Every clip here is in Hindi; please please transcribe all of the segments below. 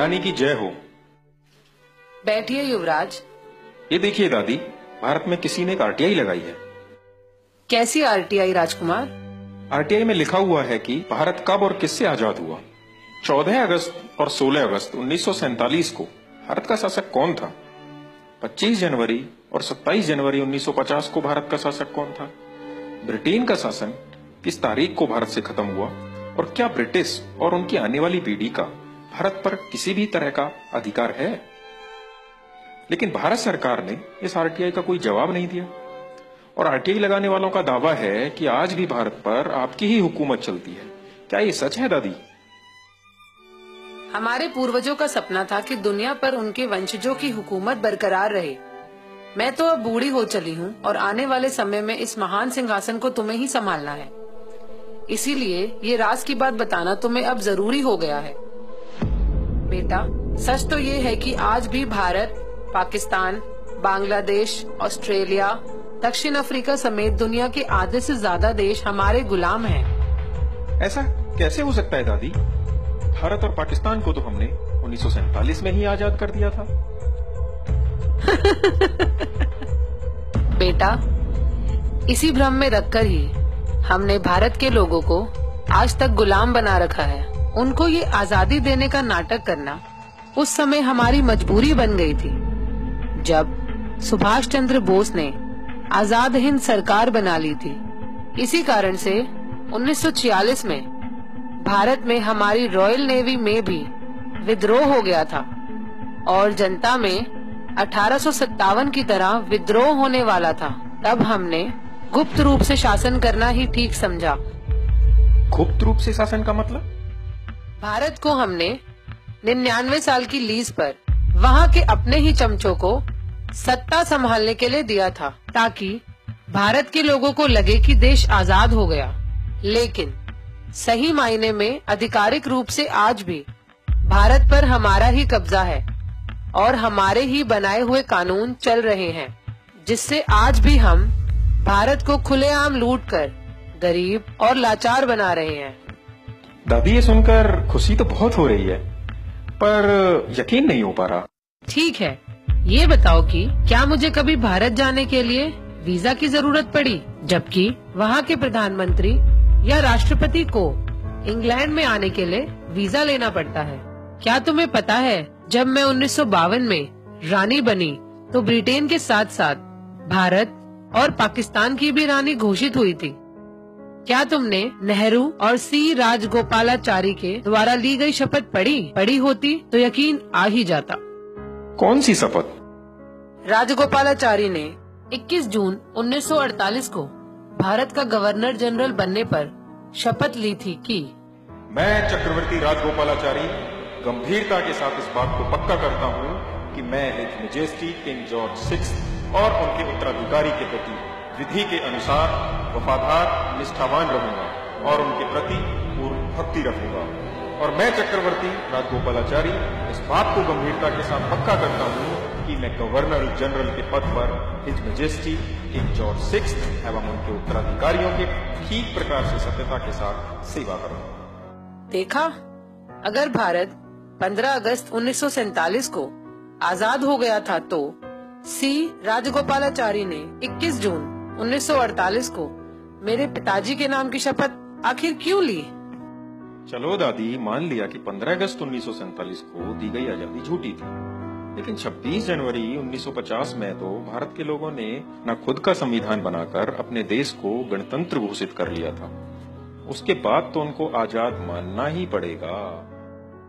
महारानी की जय हो। बैठिए युवराज। ये देखिए दादी, भारत में किसी ने एक आरटीआई लगाई है। कैसी आरटीआई राजकुमार? आरटीआई में लिखा हुआ है कि भारत कब और किससे आजाद हुआ। 14 अगस्त और 16 अगस्त 1947 को भारत का शासक कौन था? 25 जनवरी और 27 जनवरी 1950 को भारत का शासक कौन था? ब्रिटेन का शासन किस तारीख को भारत से खत्म हुआ? और क्या ब्रिटिश और उनकी आने वाली पीढ़ी का भारत पर किसी भी तरह का अधिकार है? लेकिन भारत सरकार ने इस आरटीआई का कोई जवाब नहीं दिया और आरटीआई लगाने वालों का दावा है कि आज भी भारत पर आपकी ही हुकूमत चलती है। क्या ये सच है दादी? हमारे पूर्वजों का सपना था कि दुनिया पर उनके वंशजों की हुकूमत बरकरार रहे। मैं तो अब बूढ़ी हो चली हूँ और आने वाले समय में इस महान सिंहासन को तुम्हें ही संभालना है। इसीलिए ये राज की बात बताना तुम्हें अब जरूरी हो गया है। बेटा, सच तो ये है कि आज भी भारत, पाकिस्तान, बांग्लादेश, ऑस्ट्रेलिया, दक्षिण अफ्रीका समेत दुनिया के आधे से ज्यादा देश हमारे गुलाम हैं। ऐसा कैसे हो सकता है दादी? भारत और पाकिस्तान को तो हमने 1947 में ही आजाद कर दिया था। बेटा, इसी भ्रम में रखकर ही हमने भारत के लोगों को आज तक गुलाम बना रखा है। उनको ये आजादी देने का नाटक करना उस समय हमारी मजबूरी बन गई थी, जब सुभाष चंद्र बोस ने आजाद हिंद सरकार बना ली थी। इसी कारण से 1946 में भारत में हमारी रॉयल नेवी में भी विद्रोह हो गया था और जनता में 1857 की तरह विद्रोह होने वाला था। तब हमने गुप्त रूप से शासन करना ही ठीक समझा। गुप्त रूप से शासन का मतलब? भारत को हमने 99 साल की लीज पर वहाँ के अपने ही चमचों को सत्ता संभालने के लिए दिया था, ताकि भारत के लोगों को लगे कि देश आजाद हो गया। लेकिन सही मायने में आधिकारिक रूप से आज भी भारत पर हमारा ही कब्जा है और हमारे ही बनाए हुए कानून चल रहे हैं, जिससे आज भी हम भारत को खुलेआम लूटकर गरीब और लाचार बना रहे हैं। दादी, ये सुनकर खुशी तो बहुत हो रही है, पर यकीन नहीं हो पा रहा। ठीक है, ये बताओ कि क्या मुझे कभी भारत जाने के लिए वीजा की जरूरत पड़ी, जबकि वहाँ के प्रधानमंत्री या राष्ट्रपति को इंग्लैंड में आने के लिए वीजा लेना पड़ता है? क्या तुम्हें पता है, जब मैं 1952 में रानी बनी तो ब्रिटेन के साथ साथ भारत और पाकिस्तान की भी रानी घोषित हुई थी। क्या तुमने नेहरू और सी राजगोपालाचारी के द्वारा ली गई शपथ पढ़ी होती तो यकीन आ ही जाता। कौन सी शपथ? राजगोपालाचारी ने 21 जून 1948 को भारत का गवर्नर जनरल बनने पर शपथ ली थी कि मैं चक्रवर्ती राजगोपालाचारी गंभीरता के साथ इस बात को पक्का करता हूँ कि मैं हिज मैजेस्टी किंग जॉर्ज 6 और उनके उत्तराधिकारी के प्रति विधि के अनुसार वफादार, निष्ठावान रहूंगा और उनके प्रति पूर्ण भक्ति रखूंगा। और मैं चक्रवर्ती राजगोपालाचारी इस बात को गंभीरता के साथ पक्का करता हूँ कि मैं गवर्नर जनरल के पद पर हिज मैजेस्टी किंग जॉर्ज 6 एवं उनके उत्तराधिकारियों के ठीक प्रकार से सत्यता के साथ सेवा करूंगा। देखा, अगर भारत 15 अगस्त 1947 को आजाद हो गया था तो सी राजगोपालाचारी ने 21 जून 1948 को मेरे पिताजी के नाम की शपथ आखिर क्यों ली? चलो दादी, मान लिया कि 15 अगस्त 1947 को दी गई आजादी झूठी थी, लेकिन 26 जनवरी 1950 में तो भारत के लोगों ने न खुद का संविधान बनाकर अपने देश को गणतंत्र घोषित कर लिया था। उसके बाद तो उनको आजाद मानना ही पड़ेगा।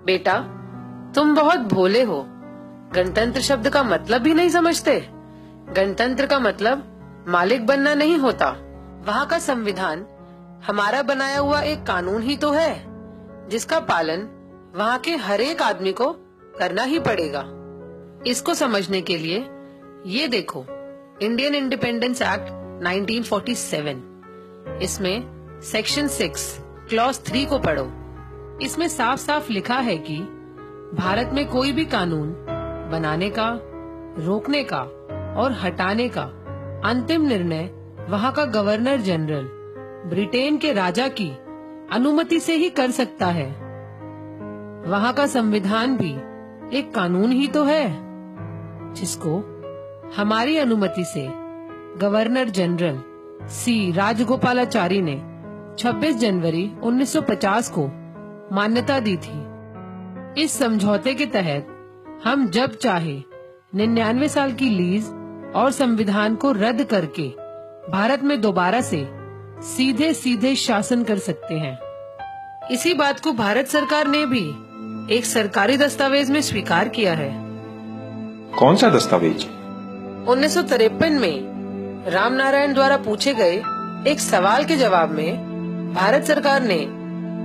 बेटा, तुम बहुत भोले हो। गणतंत्र शब्द का मतलब भी नहीं समझते। गणतंत्र का मतलब मालिक बनना नहीं होता। वहाँ का संविधान हमारा बनाया हुआ एक कानून ही तो है, जिसका पालन वहाँ के हर एक आदमी को करना ही पड़ेगा। इसको समझने के लिए ये देखो, इंडियन इंडिपेंडेंस एक्ट 1947, इसमें सेक्शन 6 क्लॉज 3 को पढ़ो। इसमें साफ साफ लिखा है कि भारत में कोई भी कानून बनाने का, रोकने का और हटाने का अंतिम निर्णय वहाँ का गवर्नर जनरल ब्रिटेन के राजा की अनुमति से ही कर सकता है। वहाँ का संविधान भी एक कानून ही तो है, जिसको हमारी अनुमति से गवर्नर जनरल सी राजगोपालाचारी ने 26 जनवरी 1950 को मान्यता दी थी। इस समझौते के तहत हम जब चाहे 99 साल की लीज और संविधान को रद्द करके भारत में दोबारा से सीधे सीधे शासन कर सकते हैं। इसी बात को भारत सरकार ने भी एक सरकारी दस्तावेज में स्वीकार किया है। कौन सा दस्तावेज? 1953 में रामनारायण द्वारा पूछे गए एक सवाल के जवाब में भारत सरकार ने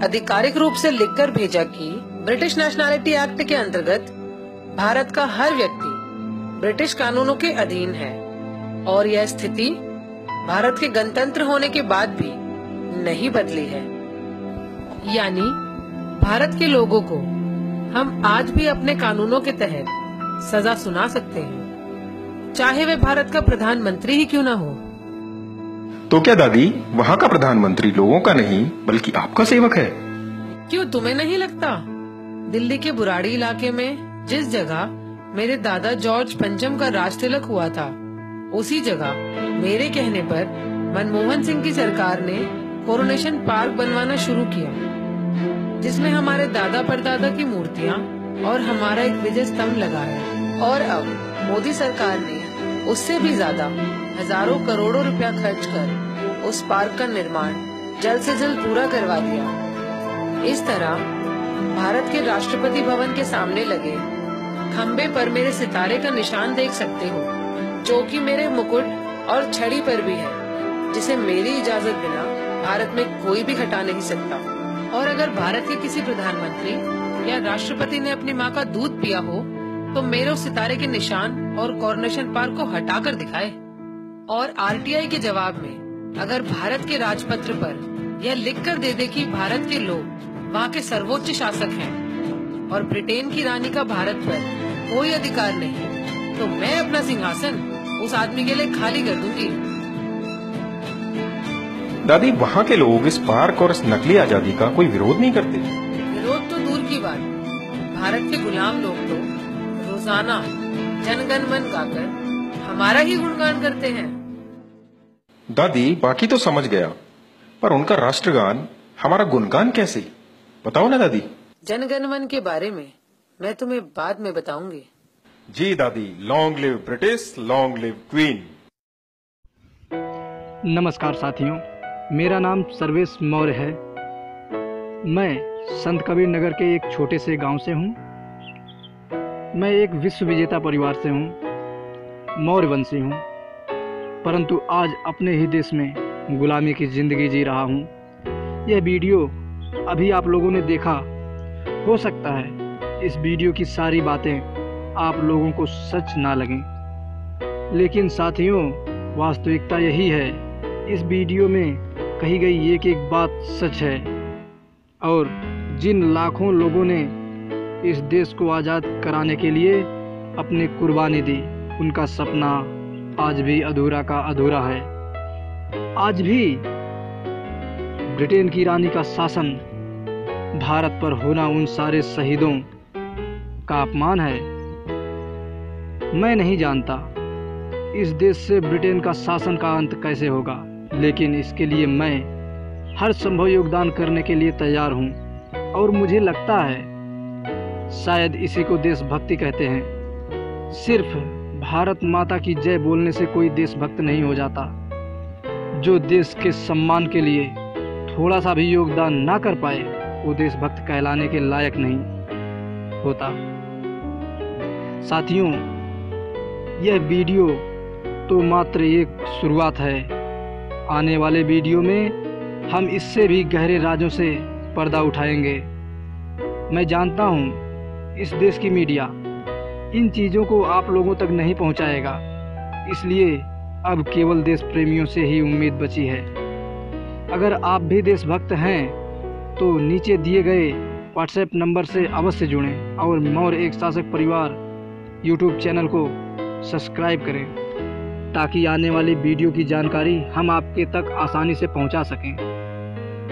आधिकारिक रूप से लिखकर भेजा कि ब्रिटिश नेशनैलिटी एक्ट के अंतर्गत भारत का हर व्यक्ति ब्रिटिश कानूनों के अधीन है और यह स्थिति भारत के गणतंत्र होने के बाद भी नहीं बदली है। यानी भारत के लोगों को हम आज भी अपने कानूनों के तहत सजा सुना सकते हैं, चाहे वे भारत का प्रधानमंत्री ही क्यों ना हो। तो क्या दादी, वहाँ का प्रधानमंत्री लोगों का नहीं बल्कि आपका सेवक है? क्यों, तुम्हें नहीं लगता? दिल्ली के बुराड़ी इलाके में जिस जगह मेरे दादा जॉर्ज पंचम का राज तिलक हुआ था, उसी जगह मेरे कहने पर मनमोहन सिंह की सरकार ने कोरोनेशन पार्क बनवाना शुरू किया, जिसमें हमारे दादा परदादा की मूर्तियां और हमारा एक विजय स्तंभ लगा है। और अब मोदी सरकार ने उससे भी ज्यादा हजारों करोड़ों रुपया खर्च कर उस पार्क का निर्माण जल्द से जल्द पूरा करवा दिया। इस तरह भारत के राष्ट्रपति भवन के सामने लगे खम्बे पर मेरे सितारे का निशान देख सकते हो, जो कि मेरे मुकुट और छड़ी पर भी है, जिसे मेरी इजाजत बिना भारत में कोई भी हटा नहीं सकता। और अगर भारत के किसी प्रधानमंत्री या राष्ट्रपति ने अपनी माँ का दूध पिया हो तो मेरे उस सितारे के निशान और कोरोनेशन पार्क को हटा कर दिखाए। और आरटीआई के जवाब में अगर भारत के राजपत्र पर यह लिख कर दे कि भारत के लोग वहाँ के सर्वोच्च शासक हैं और ब्रिटेन की रानी का भारत पर कोई अधिकार नहीं, तो मैं अपना सिंहासन उस आदमी के लिए खाली कर दूंगी। दादी, वहाँ के लोग इस पार्क और इस नकली आजादी का कोई विरोध नहीं करते? विरोध तो दूर की बात, भारत के गुलाम लोग तो रोजाना जनगण मन गाकर हमारा ही गुणगान करते हैं। दादी, बाकी तो समझ गया, पर उनका राष्ट्रगान हमारा गुणगान कैसे? बताओ ना दादी। जनगण मन के बारे में मैं तुम्हें बाद में बताऊंगी। जी दादी, long live British, long live queen. नमस्कार साथियों, मेरा नाम सर्वेश मौर्य है। मैं संत कबीर नगर के एक छोटे से गांव से हूं। मैं एक विश्व विजेता परिवार से हूं, मौर्य वंशी हूं, परंतु आज अपने ही देश में गुलामी की जिंदगी जी रहा हूं। यह वीडियो अभी आप लोगों ने देखा, हो सकता है इस वीडियो की सारी बातें आप लोगों को सच ना लगें, लेकिन साथियों वास्तविकता यही है। इस वीडियो में कही गई एक एक बात सच है और जिन लाखों लोगों ने इस देश को आज़ाद कराने के लिए अपनी कुर्बानी दी, उनका सपना आज भी अधूरा का अधूरा है। आज भी ब्रिटेन की रानी का शासन भारत पर होना उन सारे शहीदों का अपमान है। मैं नहीं जानता इस देश से ब्रिटेन का शासन का अंत कैसे होगा, लेकिन इसके लिए मैं हर संभव योगदान करने के लिए तैयार हूँ। और मुझे लगता है शायद इसी को देशभक्ति कहते हैं। सिर्फ भारत माता की जय बोलने से कोई देशभक्त नहीं हो जाता। जो देश के सम्मान के लिए थोड़ा सा भी योगदान ना कर पाए, वो देशभक्त कहलाने के लायक नहीं होता। साथियों, यह वीडियो तो मात्र एक शुरुआत है। आने वाले वीडियो में हम इससे भी गहरे राजों से पर्दा उठाएंगे। मैं जानता हूँ इस देश की मीडिया इन चीज़ों को आप लोगों तक नहीं पहुँचाएगा, इसलिए अब केवल देश प्रेमियों से ही उम्मीद बची है। अगर आप भी देशभक्त हैं तो नीचे दिए गए व्हाट्सएप नंबर से अवश्य जुड़ें और मौर्य एक शासक परिवार यूट्यूब चैनल को सब्सक्राइब करें, ताकि आने वाली वीडियो की जानकारी हम आपके तक आसानी से पहुंचा सकें,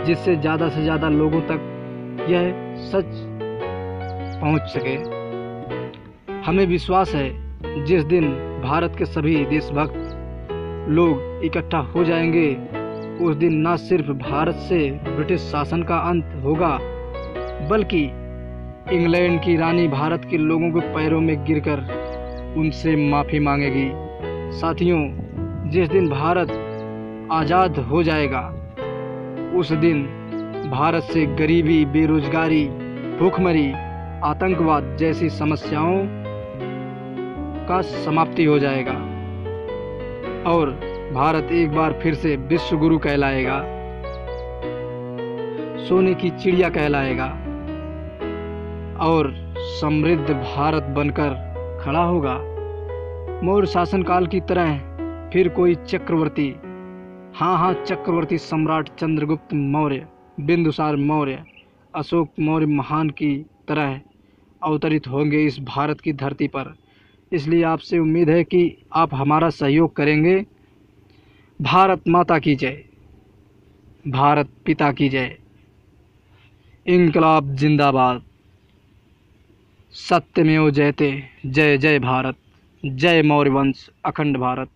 जिससे ज़्यादा से ज़्यादा लोगों तक यह सच पहुंच सके। हमें विश्वास है जिस दिन भारत के सभी देशभक्त लोग इकट्ठा हो जाएंगे उस दिन न सिर्फ भारत से ब्रिटिश शासन का अंत होगा बल्कि इंग्लैंड की रानी भारत के लोगों के पैरों में गिरकर उनसे माफ़ी मांगेगी। साथियों, जिस दिन भारत आज़ाद हो जाएगा उस दिन भारत से गरीबी, बेरोजगारी, भूखमरी, आतंकवाद जैसी समस्याओं का समाप्ति हो जाएगा और भारत एक बार फिर से विश्व गुरु कहलाएगा, सोने की चिड़िया कहलाएगा और समृद्ध भारत बनकर खड़ा होगा। मौर्य शासनकाल की तरह फिर कोई चक्रवर्ती, हाँ चक्रवर्ती सम्राट चंद्रगुप्त मौर्य, बिंदुसार मौर्य, अशोक मौर्य महान की तरह अवतरित होंगे इस भारत की धरती पर। इसलिए आपसे उम्मीद है कि आप हमारा सहयोग करेंगे। भारत माता की जय, भारत पिता की जय, इंकलाब जिंदाबाद, सत्यमेव जयते, जय जय भारत, जय मौर्य वंश, अखंड भारत।